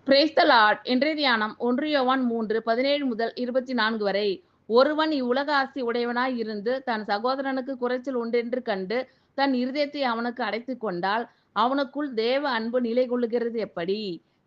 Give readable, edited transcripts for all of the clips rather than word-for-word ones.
Praise the Lord. இன்றைய தியானம் 1 யோவான் 3:17 முதல் 24 வரை. ஒருவன் இவ்வுலக ஆசி உடையவனாய் இருந்து தன் சகோதரனுக்கு குறைச்சல் உண்டென்று கண்டு தன் இருதயத்தை அவனுக்கு அடைத்துக் கொண்டால் அவனுக்குள் தேவ அன்பு நிலை கொள்ளுகிறது எப்படி?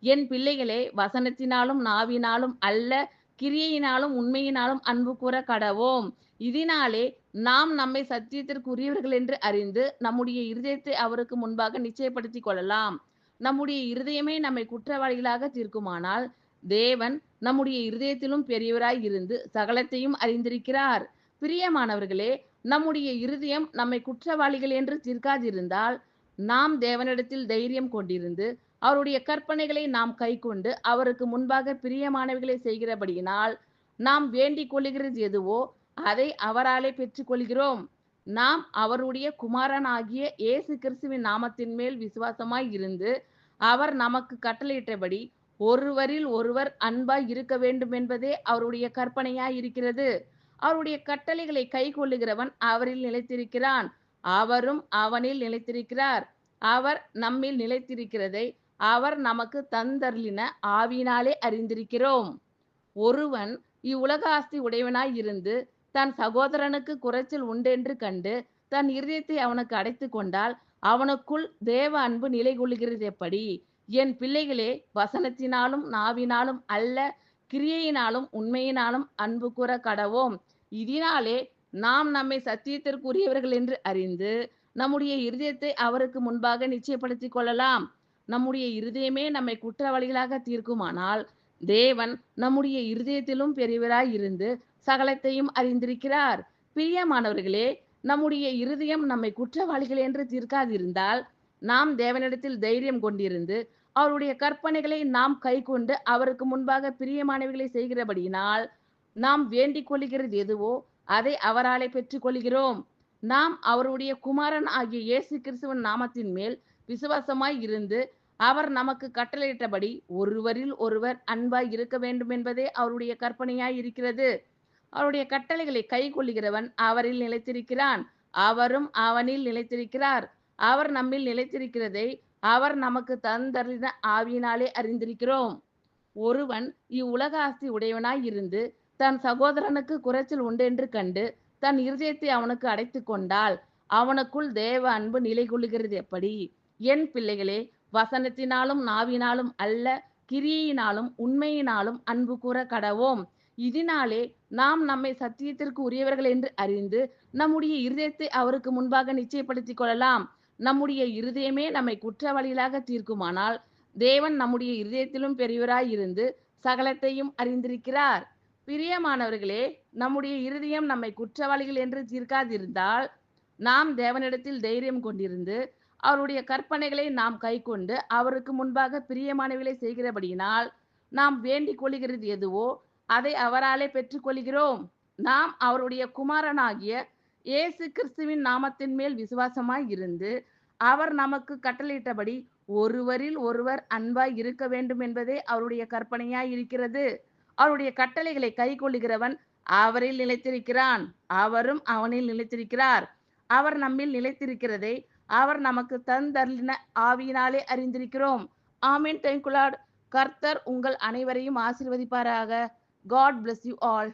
என் பிள்ளைகளே, வசனத்தினாலும் நாவினாலும் அல்ல, கிரியையினாலும் உண்மையினாலும் அன்பு கூற கடவோம். இதனாலே நாம் நம்மை சத்தியத்திற்கு உரியவர்கள் என்று அறிந்து நம்முடைய இருதயத்தை அவருக்கு முன்பாக நிச்சயப்படுத்திக் கொள்ளலாம். நம்முடைய இருதயமே நம்மை குற்றவாளிகளாக தீர்க்குமானால் தேவன் நம்முடைய இருதயத்திலும் பெரியவராய் இருந்து சகலத்தையும் அறிந்திருக்கிறார். பிரியமானவர்களே, நம்முடைய இருதயம் நம்மை குற்றவாளிகள் என்று தீர்க்காதிருந்தால் நாம் தேவனிடத்தில் தைரியம் கொண்டிருந்து அவருடைய கற்பனைகளை நாம் கைக்கொண்டு அவருக்கு முன்பாக பிரியமானவைகளை செய்கிறபடியினால் நாம் வேண்டிக் கொள்ளுகிறது எதுவோ அதை அவராலே பெற்றுக்கொள்கிறோம். நாம் அவருடைய குமாரனாகிய இயேசு கிறிஸ்துவின் நாமத்தின் மேல் விசுவாசமாய் இருந்து அவர் நமக்கு கட்டளையிட்டபடி ஒருவரில் ஒருவர் அன்பாய் இருக்க வேண்டும் என்பதே அவருடைய கற்பனையாய் இருக்கிறது. அவருடைய கட்டளைகளை கை கொள்ளுகிறவன் அவரில் நிலைத்திருக்கிறான், அவரும் அவனில் நிலைத்திருக்கிறார். அவர் நம்மில் நிலைத்திருக்கிறதை அவர் நமக்கு தந்தருளின ஆவியினாலே அறிந்திருக்கிறோம். ஒருவன் இவ்வுலக ஆஸ்தி உடையவனாய் இருந்து தன் சகோதரனுக்கு குறைச்சல் உண்டென்று கண்டு தன் இருதயத்தை அவனுக்கு அடைத்துக் கொண்டால் அவனுக்குள் தேவ அன்பு நிலை கொள்ளுகிறது எப்படி? என் பிள்ளைகளே, வசனத்தினாலும் நாவினாலும் அல்ல, கிரியையினாலும் உண்மையினாலும் அன்பு கூற கடவோம். இதனாலே நாம் நம்மை சத்தியத்திற்குரியவர்கள் என்று அறிந்து நம்முடைய இருதயத்தை அவருக்கு முன்பாக நிச்சயப்படுத்திக் கொள்ளலாம். நம்முடைய இருதயமே நம்மை குற்றவாளிகளாக தீர்க்குமானால் தேவன் நம்முடைய இருதயத்திலும் பெரியவராய் இருந்து சகலத்தையும் அறிந்திருக்கிறார். பிரியமானவர்களே, நம்முடைய இருதயம் நம்மை குற்றவாளிகள் என்று தீர்க்காதிருந்தால் நாம் தேவனிடத்தில் தைரியம் கொண்டிருந்து அவருடைய கற்பனைகளை நாம் கைக்கொண்டு அவருக்கு முன்பாக பிரியமானவைகளை செய்கிறபடியினால் நாம் வேண்டிக் கொள்ளுகிறது எதுவோ அதை அவராலே பெற்றுக் கொள்கிறோம். நாம் அவருடைய குமாரன் ஆகிய இயேசு கிறிஸ்துவின் நாமத்தின் மேல் விசுவாசமாய் இருந்து அவர் நமக்கு கட்டளையிட்டபடி ஒருவரில் ஒருவர் அன்பாய் இருக்க வேண்டும் என்பதே அவருடைய கற்பனையாய் இருக்கிறது. அவருடைய கட்டளைகளை கை கொள்ளுகிறவன் அவரில் நிலைத்திருக்கிறான், அவரும் அவனில் நிலைத்திருக்கிறார். அவர் நம்மில் நிலைத்திருக்கிறதை அவர் நமக்கு தந்தருளின ஆவியினாலே அறிந்திருக்கிறோம். ஒருவன் இவ்வுலக ஆஸ்தி உடையவனாய் இருந்து தன் சகோதரனுக்கு குறைச்சல் உண்டென்று கண்டு தன் இருதயத்தை அவனுக்கு அடைத்துக் கொண்டால் அவனுக்குள் தேவ அன்பு நிலை கொள்ளுகிறது எப்படி? என் பிள்ளைகளே, வசனத்தினாலும் நாவினாலும் அல்ல, கிரியையினாலும் உண்மையினாலும் அன்பு கூற கடவோம். இதனாலே நாம் நம்மை சத்தியத்திற்கு உரியவர்கள் என்று அறிந்து நம்முடைய இருதயத்தை அவருக்கு முன்பாக நிச்சயப்படுத்திக் கொள்ளலாம். நம்முடைய இருதயமே நம்மை குற்றவாளிகளாக தீர்க்குமானால் தேவன் நம்முடைய இருதயத்திலும் பெரியவராய் இருந்து சகலத்தையும் அறிந்திருக்கிறார். பிரியமானவர்களே, நம்முடைய இருதயம் நம்மை குற்றவாளிகள் என்று தீர்க்காதிருந்தால் நாம் தேவனிடத்தில் தைரியம் கொண்டிருந்து அவருடைய கற்பனைகளை நாம் கைக்கொண்டு அவருக்கு முன்பாக பிரியமானவைகளை செய்கிறபடியினால் நாம் வேண்டிக் கொள்ளுகிறது எதுவோ அதை அவராலே பெற்றுக்கொள்கிறோம். நாம் அவருடைய குமாரனாகிய இயேசு கிறிஸ்துவின் நாமத்தின் மேல் விசுவாசமாய் இருந்து அவர் நமக்கு கட்டளையிட்டபடி ஒருவரில் ஒருவர் அன்பாய் இருக்க வேண்டும் என்பதே அவருடைய கற்பனையாய் இருக்கிறது. அவருடைய கட்டளைகளை கை கொள்ளுகிறவன் அவரில் நிலைத்திருக்கிறான், அவரும் அவனில் நிலைத்திருக்கிறார். அவர் நம்மில் நிலைத்திருக்கிறதை அவர் நமக்கு தந்தருளின ஆவியினாலே அறிந்திருக்கிறோம். ஆமென். Thank you Lord. கர்த்தர் உங்கள் அனைவரையும் ஆசீர்வதிப்பாராக. God bless you all.